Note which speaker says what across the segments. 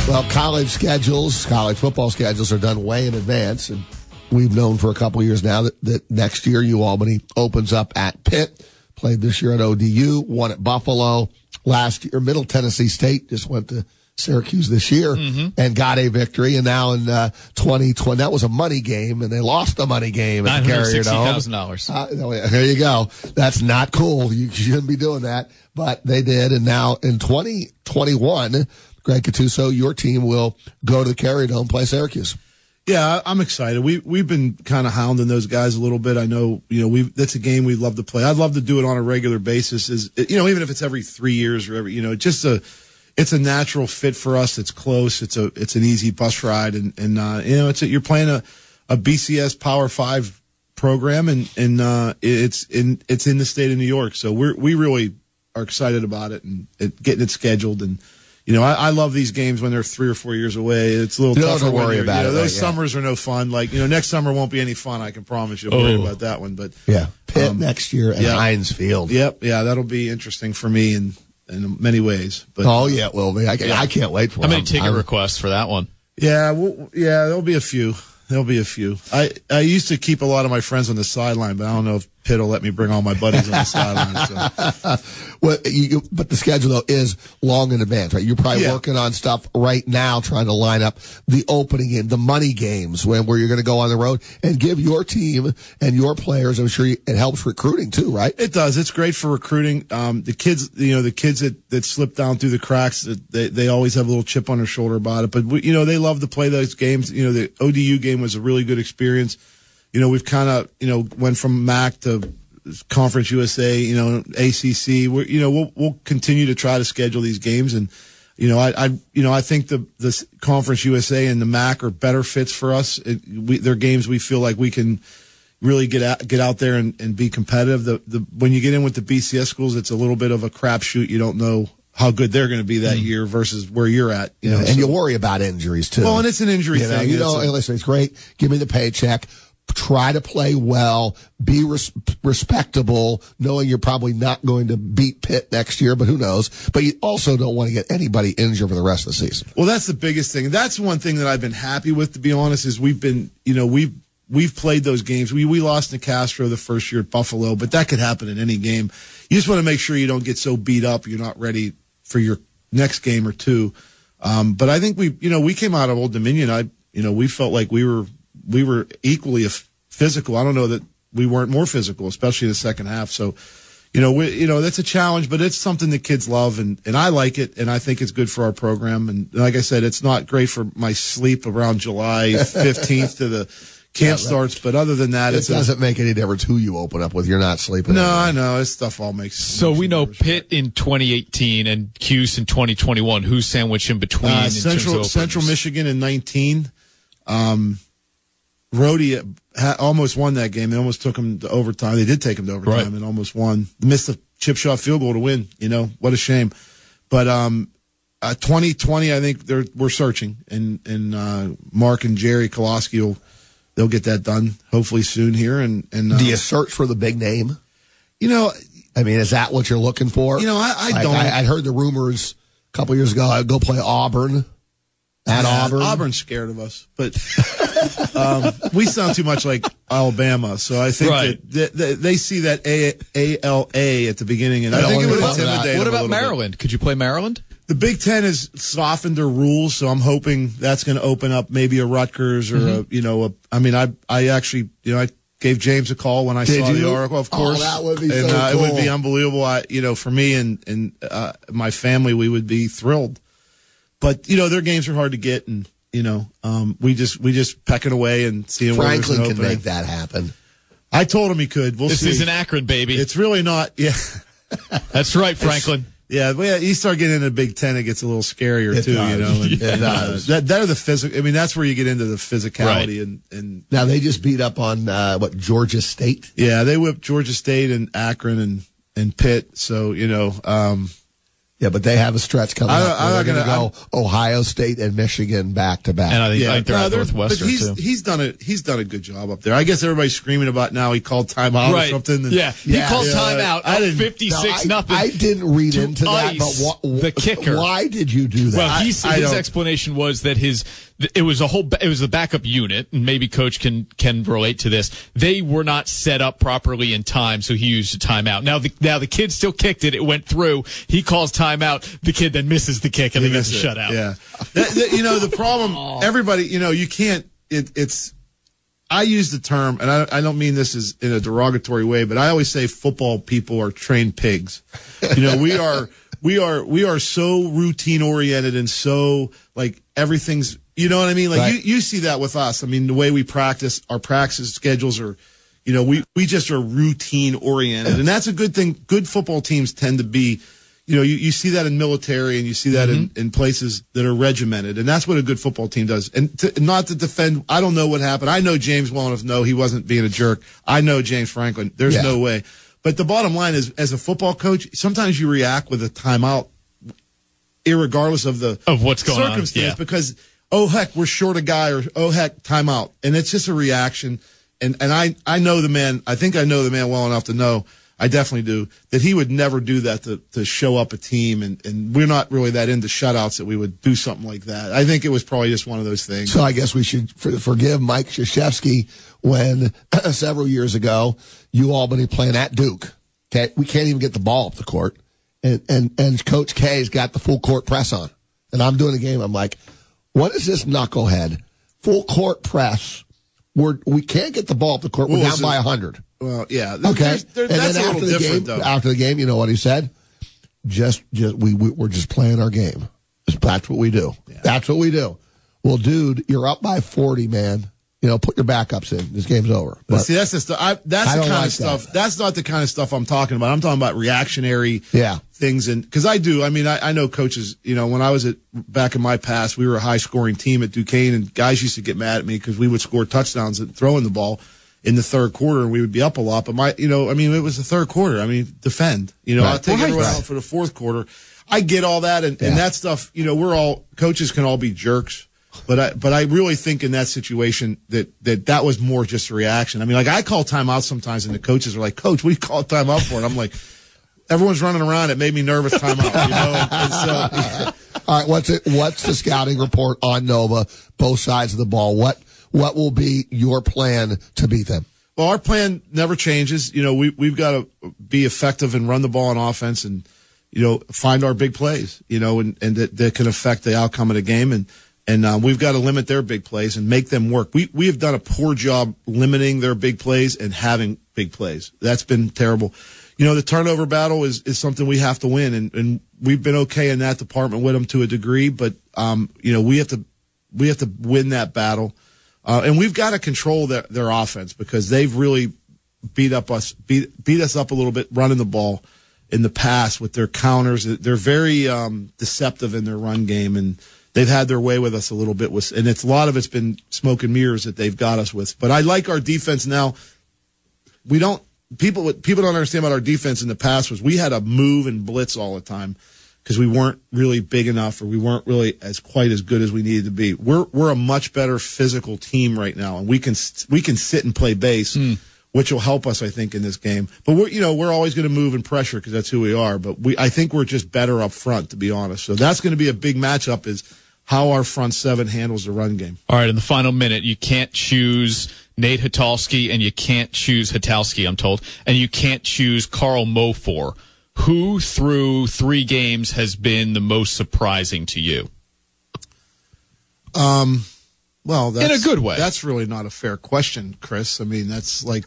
Speaker 1: Well, college football schedules are done way in advance, and we've known for a couple of years now that next year UAlbany opens up at Pitt, played this year at ODU, won at Buffalo. Last year, Middle Tennessee State just went to Syracuse this year and got a victory. And now in 2020, that was a money game, and they lost the money game at the Carrier Dome.
Speaker 2: $960,000.
Speaker 1: There you go. That's not cool. You shouldn't be doing that. But they did. And now in 2021, Greg Gattuso, your team will go to the Carrier Dome, play Syracuse.
Speaker 3: Yeah, I'm excited. We've been kind of hounding those guys a little bit. I know, that's a game we'd love to play. I'd love to do it on a regular basis. Even if it's every 3 years or every, it's a natural fit for us. It's close. It's an easy bus ride, and you're playing a BCS Power 5 program, and it's in the state of New York. So we really are excited about it and getting it scheduled. And I love these games when they're 3 or 4 years away. It's a little tougher
Speaker 1: to worry about it.
Speaker 3: Those summers are no fun. Like, next summer won't be any fun. I can promise you. Don't worry about that one. But
Speaker 1: Pitt next year at Heinz Field.
Speaker 3: Yep. Yeah, that'll be interesting for me in many ways. But
Speaker 1: it will be. I can't wait for it.
Speaker 2: How many ticket requests for that one?
Speaker 3: Yeah, there'll be a few. I used to keep a lot of my friends on the sideline, but I don't know if Pitt will let me bring all my buddies on the sideline. So.
Speaker 1: But the schedule, though, is long in advance, right? You're probably working on stuff right now, trying to line up the opening game, the money games, where you're going to go on the road and give your team and your players. I'm sure it helps recruiting too, right?
Speaker 3: It does. It's great for recruiting. The kids, that slip down through the cracks, they always have a little chip on their shoulder about it. But they love to play those games. The ODU game was a really good experience. We've kind of, went from MAC to Conference USA, ACC. We'll continue to try to schedule these games. And, I think the Conference USA and the MAC are better fits for us. They're games we feel like we can really get out there and be competitive. When you get in with the BCS schools, it's a little bit of a crapshoot. You don't know how good they're going to be that year versus where you're at.
Speaker 1: And you worry about injuries too.
Speaker 3: Well, and it's an injury thing.
Speaker 1: Listen, it's great. Give me the paycheck. Try to play well, be respectable, knowing you're probably not going to beat Pitt next year, but who knows? But you also don't want to get anybody injured for the rest of the season.
Speaker 3: Well, that's the biggest thing. That's one thing that I've been happy with, to be honest, is we've played those games. We lost to Castro the first year at Buffalo, but that could happen in any game. You just want to make sure you don't get so beat up you're not ready for your next game or two. But I think we came out of Old Dominion. We felt like we were equally physical. I don't know that we weren't more physical, especially in the second half. So, that's a challenge, but it's something that kids love, and I like it, and I think it's good for our program. And like I said, it's not great for my sleep around July 15th to the camp starts, but other than that,
Speaker 1: it doesn't make any difference who you open up with. You're not sleeping.
Speaker 3: No, I know. This stuff all makes sense.
Speaker 2: So we know Pitt in 2018 and Cuse in 2021. Who's sandwiched in between?
Speaker 3: Central Michigan in 19. Rhodey almost won that game. They almost took him to overtime. They did take him to overtime and almost won. Missed a chip shot field goal to win. What a shame. But 2020, I think we're searching, and Mark and Jerry Koloski they'll get that done hopefully soon here. And
Speaker 1: do you search for the big name? Is that what you're looking for?
Speaker 3: I don't.
Speaker 1: I heard the rumors a couple years ago. I'd go play Auburn. Auburn.
Speaker 3: Auburn's scared of us, but we sound too much like Alabama. So I think that they see that ALA at the beginning, and I think it would intimidate.
Speaker 2: What about Maryland? Could you play Maryland?
Speaker 3: The Big Ten has softened their rules, so I'm hoping that's going to open up maybe a Rutgers or I gave James a call when I saw the article, of course.
Speaker 1: That would be
Speaker 3: and
Speaker 1: so cool.
Speaker 3: It would be unbelievable. For me and my family, we would be thrilled. But their games are hard to get, and we just peck it away and see.
Speaker 1: Franklin can make that happen.
Speaker 3: I told him he could.
Speaker 2: This is an Akron, baby.
Speaker 3: It's really not. Yeah,
Speaker 2: that's right, Franklin.
Speaker 3: You start getting into the Big Ten, it gets a little scarier too.
Speaker 1: It does.
Speaker 3: That are the physical. That's where you get into the physicality and.
Speaker 1: Now they just beat up on Georgia State.
Speaker 3: Yeah, they whipped Georgia State and Akron and Pitt. So
Speaker 1: Yeah, but they have a stretch coming up.
Speaker 3: I'm
Speaker 1: They're
Speaker 3: not
Speaker 1: going to
Speaker 3: gonna-
Speaker 1: go Ohio State and Michigan back to back.
Speaker 2: And I think they're at Northwestern
Speaker 3: but
Speaker 2: too.
Speaker 3: he's done a good job up there. I guess everybody's screaming about now he called timeout or something. And,
Speaker 2: He called timeout.
Speaker 3: I didn't-
Speaker 2: 56-0.
Speaker 1: I didn't read
Speaker 2: to
Speaker 1: into that,
Speaker 2: ice
Speaker 1: but
Speaker 2: the kicker.
Speaker 1: Why did you do that?
Speaker 2: Well, his explanation was that it was the backup unit, and maybe Coach can relate to this. They were not set up properly in time, so he used a timeout. Now the kid still kicked it. It went through. He calls timeout. The kid then misses the kick, and he gets a shutout.
Speaker 3: Yeah. The problem, everybody, you can't, I use the term, and I don't mean this as in a derogatory way, but I always say football people are trained pigs. We are so routine oriented and so like everything's, you know what I mean? Like
Speaker 1: right.
Speaker 3: you see that with us. I mean, the way we practice, our practice schedules are, we just are routine oriented, and that's a good thing. Good football teams tend to be, you see that in military and you see that in places that are regimented, and that's what a good football team does. And not to defend, I don't know what happened. I know James well enough to know he wasn't being a jerk. I know James Franklin. There's no way. But the bottom line is, as a football coach, sometimes you react with a timeout, irregardless of
Speaker 2: what's going on.
Speaker 3: Circumstance, because oh heck, we're short a guy, or oh heck, timeout, and it's just a reaction. And I know the man. I think I know the man well enough to know. I definitely do, that he would never do that to show up a team, and we're not really that into shutouts that we would do something like that. I think it was probably just one of those things.
Speaker 1: So I guess we should forgive Mike Krzyzewski when several years ago, Albany playing at Duke. Okay, we can't even get the ball up the court, and Coach K's got the full court press on, and I'm doing a game. I'm like, what is this knucklehead full court press? We can't get the ball up the court. We're down by 100.
Speaker 3: Well, yeah.
Speaker 1: Okay.
Speaker 3: That's a little different, though.
Speaker 1: After the game, you know what he said? We're just playing our game. That's what we do. Yeah. That's what we do. Well, dude, you're up by 40, man. Put your backups in. This game's over. But
Speaker 3: see, that's the stuff. That's the kind of stuff. That's not the kind of stuff I'm talking about. I'm talking about reactionary things. And because I do. I mean, I know coaches. When I was back in my past, we were a high scoring team at Duquesne, and guys used to get mad at me because we would score touchdowns and throwing the ball in the third quarter, and we would be up a lot. But it was the third quarter. I mean, defend.
Speaker 1: Right.
Speaker 3: I'll take everyone out for the fourth quarter. I get all that, and that stuff. We're all coaches can all be jerks. But I really think in that situation that was more just a reaction. I mean, like I call timeout sometimes, and the coaches are like, "Coach, what do you call timeout for?" And I'm like, "Everyone's running around. It made me nervous. Timeout." And so,
Speaker 1: all right, what's the scouting report on Nova? Both sides of the ball. What will be your plan to beat them?
Speaker 3: Well, our plan never changes. We've got to be effective and run the ball on offense, and find our big plays. And that can affect the outcome of the game. And we've got to limit their big plays and make them work. We have done a poor job limiting their big plays and having big plays. That's been terrible. The turnover battle is something we have to win, and we've been okay in that department with them to a degree. But we have to win that battle, and we've got to control their offense, because they've really beat us up a little bit running the ball in the past with their counters. They're very deceptive in their run game, and they've had their way with us a little bit, and a lot of it's been smoke and mirrors that they've got us with. But I like our defense now. People don't understand about our defense in the past was we had to move and blitz all the time because we weren't really big enough, or we weren't really quite as good as we needed to be. We're a much better physical team right now, and we can sit and play base, which will help us, I think, in this game. But we're always going to move and pressure because that's who we are. But I think we're just better up front, to be honest. So that's going to be a big matchup, is how our front seven handles the run game.
Speaker 2: All right, in the final minute, you can't choose Nate Hatalski, and you can't choose Hatalski, I'm told, and you can't choose Carl Mofor. Who through 3 games has been the most surprising to you?
Speaker 3: Well,
Speaker 2: in a good way.
Speaker 3: That's really not a fair question, Chris. I mean, that's like,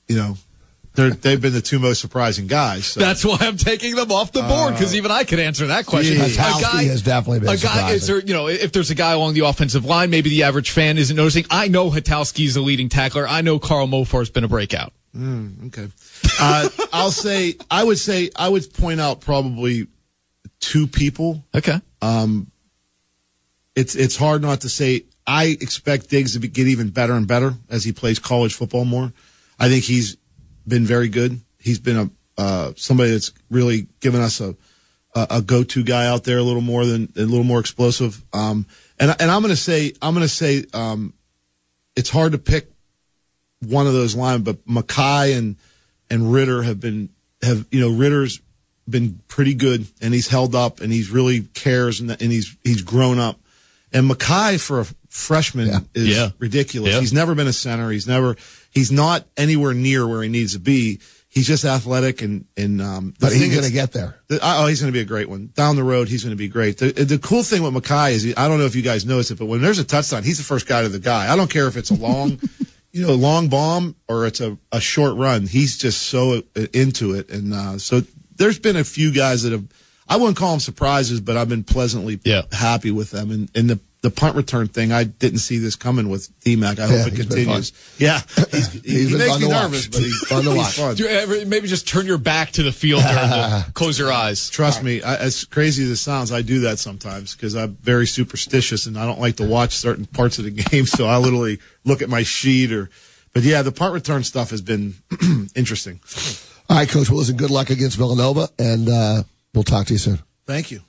Speaker 3: they've been the 2 most surprising guys. So.
Speaker 2: That's why I'm taking them off the board, because even I could answer that question.
Speaker 1: Hatalski has definitely been surprising.
Speaker 2: If there's a guy along the offensive line, maybe the average fan isn't noticing. I know Hatalski's a leading tackler. I know Carl Mofor has been a breakout.
Speaker 3: Okay. I would point out probably 2 people.
Speaker 2: Okay.
Speaker 3: It's hard not to say. I expect Diggs to get even better and better as he plays college football more. I think he's been very good. He's been somebody that's really given us a a go-to guy out there, a little more explosive. And I'm going to say, it's hard to pick one of those lines, but Mackay and Ritter Ritter's been pretty good, and he's held up, and he's really cares, and he's grown up. And Mackay for a freshman is ridiculous. Yeah. He's never been a center. He's not anywhere near where he needs to be. He's just athletic and
Speaker 1: but he's going to get there.
Speaker 3: He's going to be a great one. Down the road, he's going to be great. The cool thing with Mackay is, I don't know if you guys noticed it, but when there's a touchdown, he's the first guy to the guy. I don't care if it's a long, long bomb or it's a short run. He's just so into it. And so there's been a few guys that I wouldn't call them surprises, but I've been pleasantly happy with them. And the punt return thing, I didn't see this coming with D-Mac. I hope it continues. Yeah, he makes me nervous, but he's fun to watch.
Speaker 2: Do you ever maybe just turn your back to the field and close your eyes?
Speaker 3: Trust me, as crazy as it sounds, I do that sometimes because I'm very superstitious and I don't like to watch certain parts of the game, so I literally look at my sheet. But yeah, the punt return stuff has been interesting.
Speaker 1: All right, Coach. Well, listen, good luck against Villanova, and we'll talk to you soon.
Speaker 3: Thank you.